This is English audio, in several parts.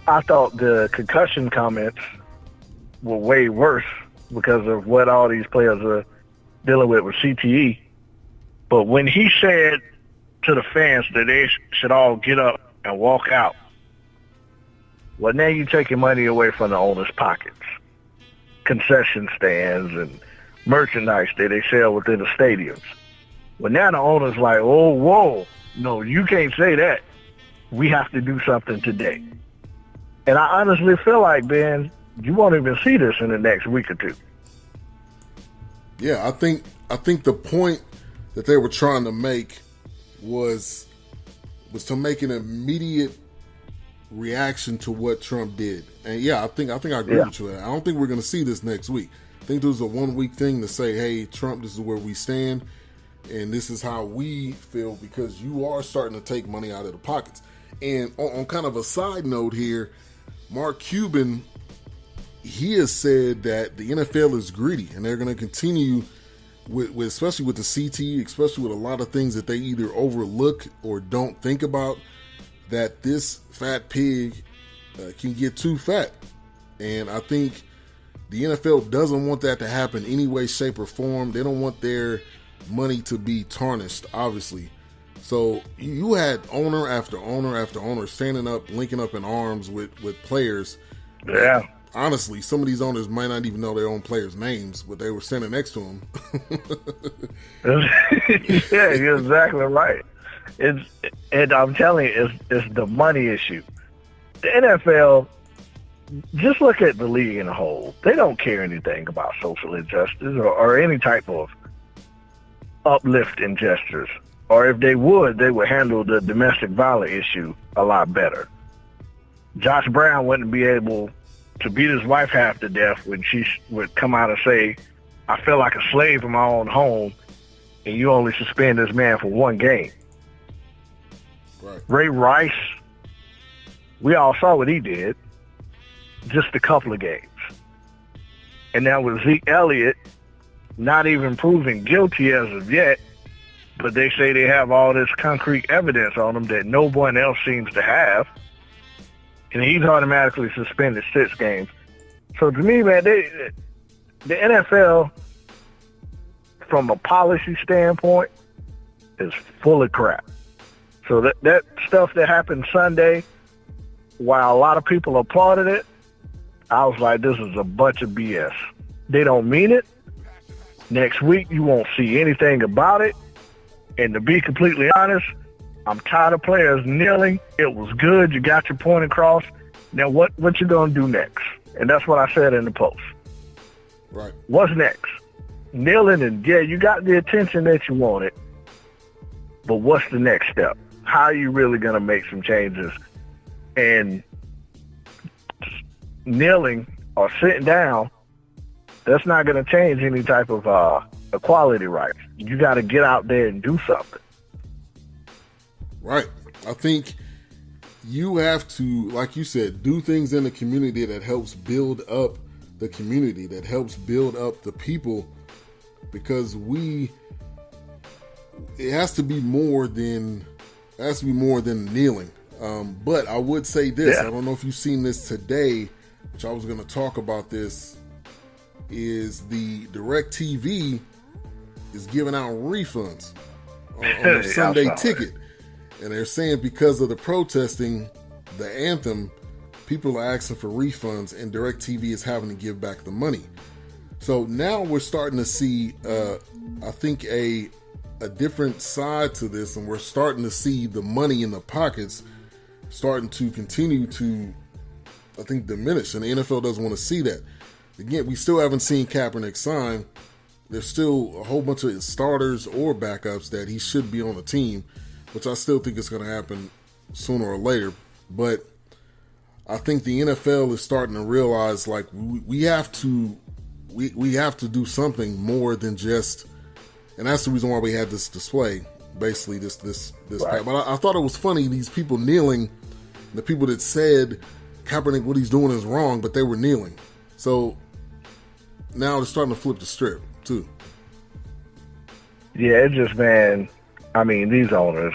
I thought the concussion comments were way worse because of what all these players are dealing with CTE. But when he said to the fans that they should all get up and walk out, well, now you're taking money away from the owners' pockets. Concession stands and merchandise that they sell within the stadiums. Well, now the owner's like, oh, whoa, no, you can't say that. We have to do something today. And I honestly feel like, Ben, you won't even see this in the next week or two. Yeah, I think the point that they were trying to make was to make an immediate reaction to what Trump did. And yeah, I think I agree with you. I don't think we're going to see this next week. I think this was a 1 week thing to say, hey, Trump, this is where we stand, and this is how we feel, because you are starting to take money out of the pockets. And on kind of a side note here, Mark Cuban, he has said that the NFL is greedy, and they're going to continue with especially with the CT, especially with a lot of things that they either overlook or don't think about, that this fat pig can get too fat. And I think the NFL doesn't want that to happen any way, shape, or form. They don't want their money to be tarnished, obviously. So you had owner after owner after owner standing up, linking up in arms with players. Yeah. Honestly, some of these owners might not even know their own players' names, but they were standing next to them. Yeah, you're exactly right. And I'm telling you, it's the money issue. The NFL, just look at the league in a whole. They don't care anything about social injustice or any type of uplifting gestures. Or if they would handle the domestic violence issue a lot better. Josh Brown wouldn't be able to beat his wife half to death when she would come out and say, I feel like a slave in my own home, and you only suspend this man for one game. Right. Ray Rice, we all saw what he did, just a couple of games. And now with Zeke Elliott, not even proven guilty as of yet, but they say they have all this concrete evidence on him that no one else seems to have. And he's automatically suspended 6 games. So to me, man, the NFL, from a policy standpoint, is full of crap. So that stuff that happened Sunday, while a lot of people applauded it, I was like, this is a bunch of BS. They don't mean it. Next week, you won't see anything about it. And to be completely honest, I'm tired of players kneeling. It was good. You got your point across. Now what you going to do next? And that's what I said in the post. Right. What's next? Kneeling, and yeah, you got the attention that you wanted. But what's the next step? How are you really going to make some changes? And kneeling or sitting down, that's not going to change any type of equality rights. You got to get out there and do something. Right. I think you have to, like you said, do things in the community that helps build up the community, that helps build up the people, because it has to be more than kneeling. But I would say this, I don't know if you've seen this today, which I was going to talk about this, is the DirecTV is giving out refunds on their Sunday ticket. And they're saying because of the protesting, the anthem, people are asking for refunds, and DirecTV is having to give back the money. So now we're starting to see, I think, a different side to this, and we're starting to see the money in the pockets starting to continue to, I think, diminish. And the NFL doesn't want to see that. Again, we still haven't seen Kaepernick sign. There's still a whole bunch of starters or backups that he should be on the team, which I still think is going to happen sooner or later. But I think the NFL is starting to realize, like, we have to do something more than just, and that's the reason why we had this display, basically this. Right. But I thought it was funny, these people kneeling, the people that said Kaepernick, what he's doing is wrong, but they were kneeling. So now they're starting to flip the script too. Yeah, it's just, man, I mean, these owners,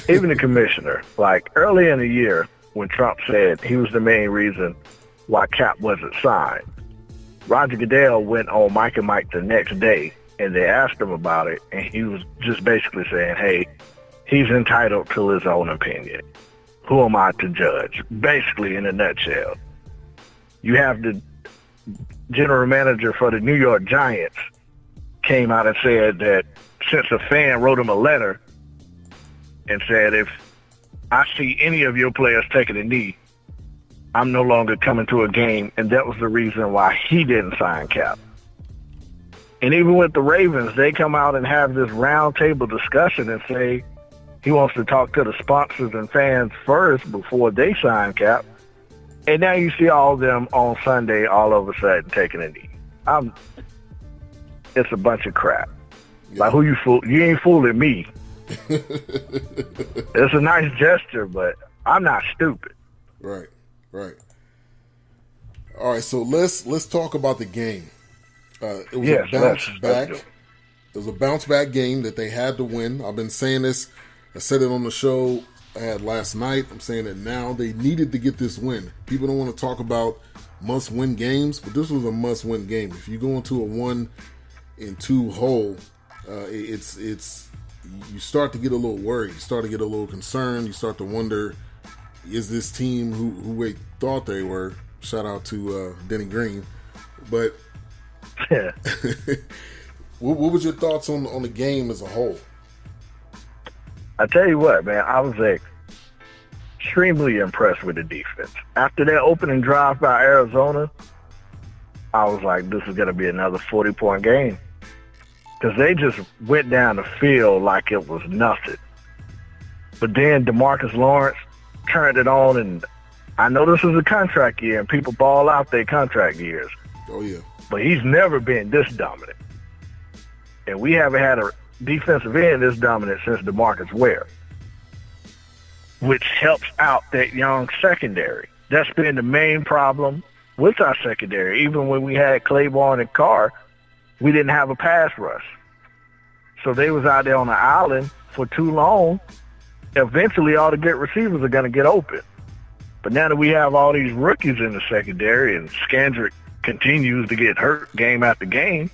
even the commissioner, like early in the year when Trump said he was the main reason why Cap wasn't signed. Roger Goodell went on Mike and Mike the next day, and they asked him about it, and he was just basically saying, hey, he's entitled to his own opinion. Who am I to judge? Basically, in a nutshell. You have the general manager for the New York Giants came out and said that since a fan wrote him a letter and said, if I see any of your players taking a knee, I'm no longer coming to a game, and that was the reason why he didn't sign Cap. And even with the Ravens, they come out and have this roundtable discussion and say he wants to talk to the sponsors and fans first before they sign Cap. And now you see all of them on Sunday all of a sudden taking a knee. It's a bunch of crap. Yeah. Like, who you fool? You ain't fooling me. It's a nice gesture, but I'm not stupid. Right. All right, so let's talk about the game. It was a bounce back. It was a bounce back game that they had to win. I've been saying this. I said it on the show I had last night. I'm saying it now. They needed to get this win. People don't want to talk about must-win games, but this was a must-win game. If you go into a 1-2 hole, it's you start to get a little worried. You start to get a little concerned. You start to wonder, is this team who we thought they were? Shout out to Denny Green. But what was your thoughts on the game as a whole? I tell you what, man, I was extremely impressed with the defense. After that opening drive by Arizona, I was like, this is going to be another 40-point game. Because they just went down the field like it was nothing. But then DeMarcus Lawrence turned it on, and I know this is a contract year, and people ball out their contract years. Oh, yeah. But he's never been this dominant. And we haven't had a defensive end this dominant since DeMarcus Ware, which helps out that young secondary. That's been the main problem with our secondary. Even when we had Claiborne and Carr, we didn't have a pass rush. So they was out there on the island for too long. Eventually, all the good receivers are going to get open. But now that we have all these rookies in the secondary and Skandrick continues to get hurt game after game,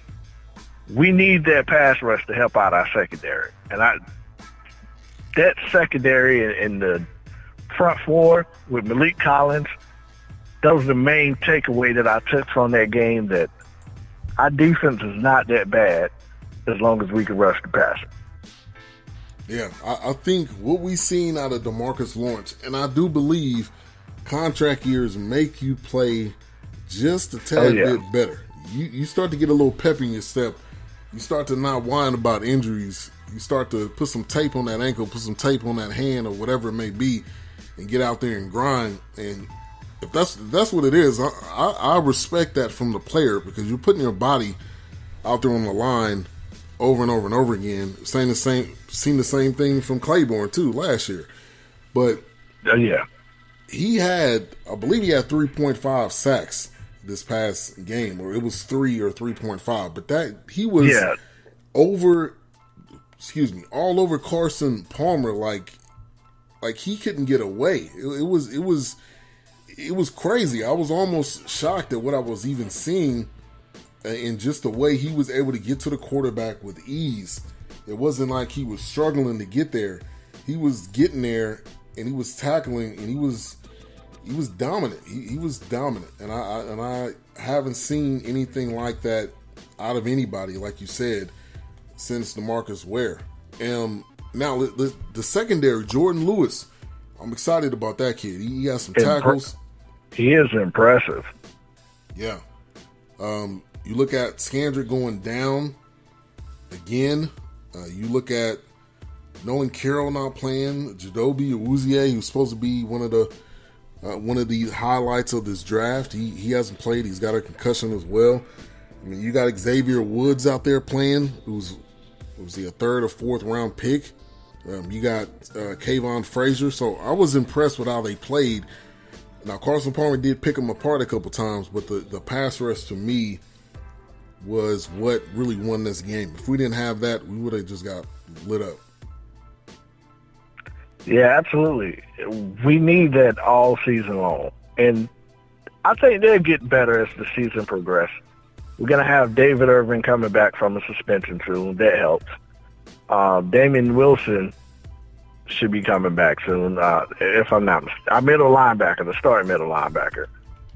we need that pass rush to help out our secondary. And that secondary in the front four with Malik Collins, that was the main takeaway that I took from that game, that our defense is not that bad as long as we can rush the passer. Yeah, I think what we've seen out of DeMarcus Lawrence, and I do believe contract years make you play just a tad bit better. You start to get a little pep in your step. You start to not whine about injuries. You start to put some tape on that ankle, put some tape on that hand, or whatever it may be, and get out there and grind. And if that's what it is, I respect that from the player, because you're putting your body out there on the line over and over and over again. Seen the same thing from Claiborne too last year, but he had, I believe he had 3.5 sacks this past game, or it was 3 or 3.5. But that he was all over Carson Palmer, like he couldn't get away. It was crazy. I was almost shocked at what I was even seeing, in just the way he was able to get to the quarterback with ease. It wasn't like he was struggling to get there. He was getting there, and he was tackling, and he was dominant. He was dominant, and I haven't seen anything like that out of anybody, like you said, since DeMarcus Ware. Now the secondary, Jordan Lewis, I'm excited about that kid. He has some tackles. He is impressive. Yeah. You look at Skandrick going down again. You look at Nolan Carroll not playing. Jadobe Awuzie, who's supposed to be one of the highlights of this draft. He hasn't played. He's got a concussion as well. I mean, you got Xavier Woods out there playing, was he a 3rd or 4th round pick? You got Kayvon Frazier. So I was impressed with how they played. Now, Carson Palmer did pick them apart a couple times, but the pass rush to me was what really won this game. If we didn't have that, we would have just got lit up. Yeah, absolutely. We need that all season long. And I think they'll get better as the season progresses. We're going to have David Irving coming back from a suspension soon. That helps. Damian Wilson should be coming back soon, if I'm not mistaken. Our middle linebacker, the starting middle linebacker.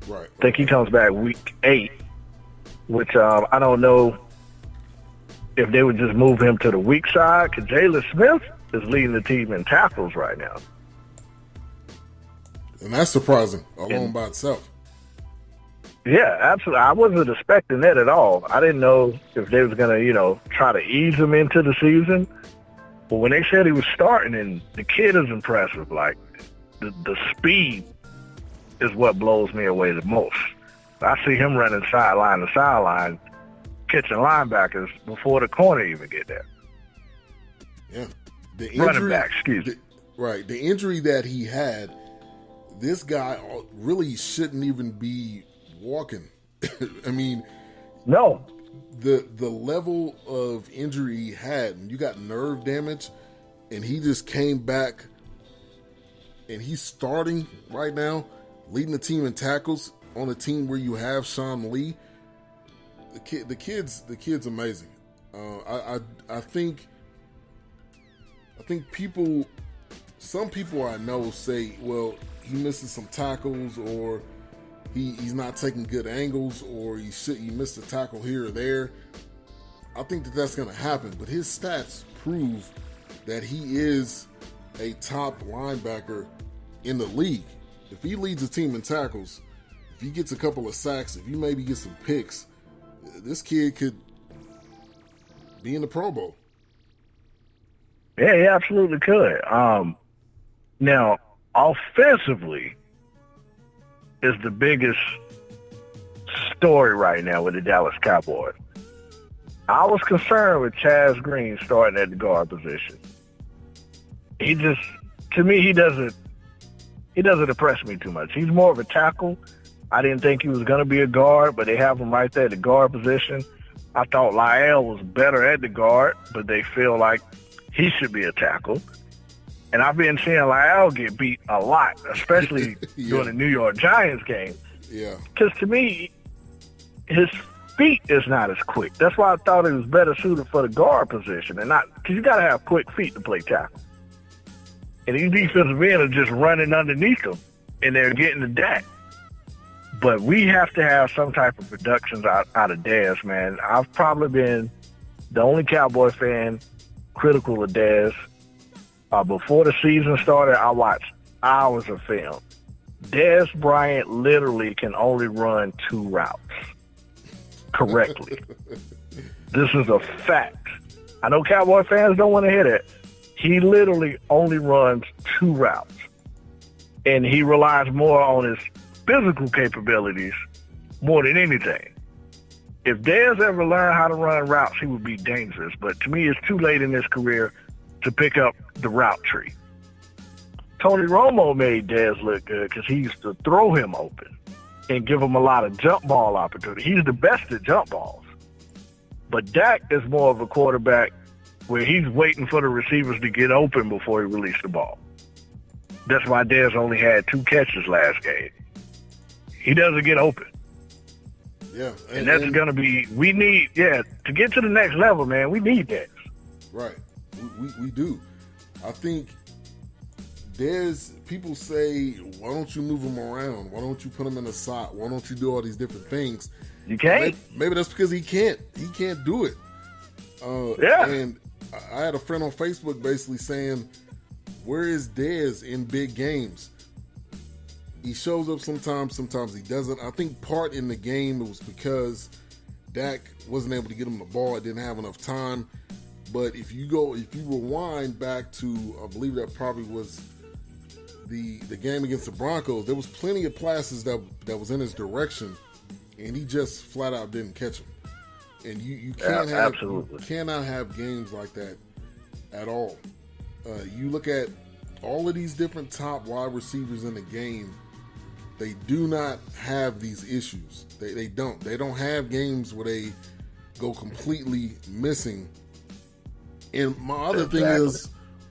Right. I think he comes back week 8, which I don't know if they would just move him to the weak side, because Jalen Smith is leading the team in tackles right now. And that's surprising alone by itself. Yeah, absolutely. I wasn't expecting that at all. I didn't know if they was going to, try to ease him into the season. But when they said he was starting, and the kid is impressive, like the speed is what blows me away the most. I see him running sideline to sideline, catching linebackers before the corner even get there. Yeah. The injury, running back, excuse me. Right. The injury that he had, this guy really shouldn't even be walking. I mean, no. The level of injury he had, and you got nerve damage, and he just came back, and he's starting right now, leading the team in tackles on a team where you have Sean Lee. The kid's amazing. I think some people I know say, well, he misses some tackles, or he's not taking good angles, or he missed a tackle here or there. I think that's going to happen, but his stats prove that he is a top linebacker in the league. If he leads a team in tackles, if he gets a couple of sacks, if he maybe gets some picks, this kid could be in the Pro Bowl. Yeah, he absolutely could. Now, offensively is the biggest story right now with the Dallas Cowboys. I was concerned with Chaz Green starting at the guard position. He doesn't impress me too much. He's more of a tackle. I didn't think he was going to be a guard, but they have him right there at the guard position. I thought Lyle was better at the guard, but they feel like he should be a tackle. And I've been seeing Lyle get beat a lot, especially during the New York Giants game. Yeah. Because to me, his feet is not as quick. That's why I thought he was better suited for the guard position, and not because you got to have quick feet to play tackle. And these defensive ends are just running underneath them, and they're getting the deck. But we have to have some type of productions out of Dez, man. I've probably been the only Cowboy fan critical of Dez. Before the season started, I watched hours of film. Dez Bryant literally can only run 2 routes correctly. This is a fact. I know Cowboy fans don't want to hear that. He literally only runs 2 routes. And he relies more on his physical capabilities more than anything. If Dez ever learned how to run routes, he would be dangerous. But to me, it's too late in his career to pick up the route tree. Tony Romo made Dez look good because he used to throw him open and give him a lot of jump ball opportunity. He's the best at jump balls. But Dak is more of a quarterback where he's waiting for the receivers to get open before he releases the ball. That's why Dez only had 2 catches last game. He doesn't get open. Yeah. And that's going to be, to get to the next level, man, we need that. Right. We do. I think people say, why don't you move him around? Why don't you put him in a slot? Why don't you do all these different things? You can't. Maybe that's because he can't. He can't do it. And I had a friend on Facebook basically saying, where is Dez in big games? He shows up sometimes he doesn't. I think part in the game it was because Dak wasn't able to get him the ball. It didn't have enough time. But if you rewind back to, I believe that probably was the game against the Broncos, there was plenty of passes that was in his direction, and he just flat out didn't catch them. And you cannot have games like that at all. You look at all of these different top wide receivers in the game, they do not have these issues. They don't. They don't have games where they go completely missing. And my other thing is,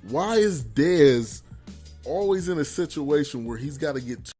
why is Dez always in a situation where he's got to get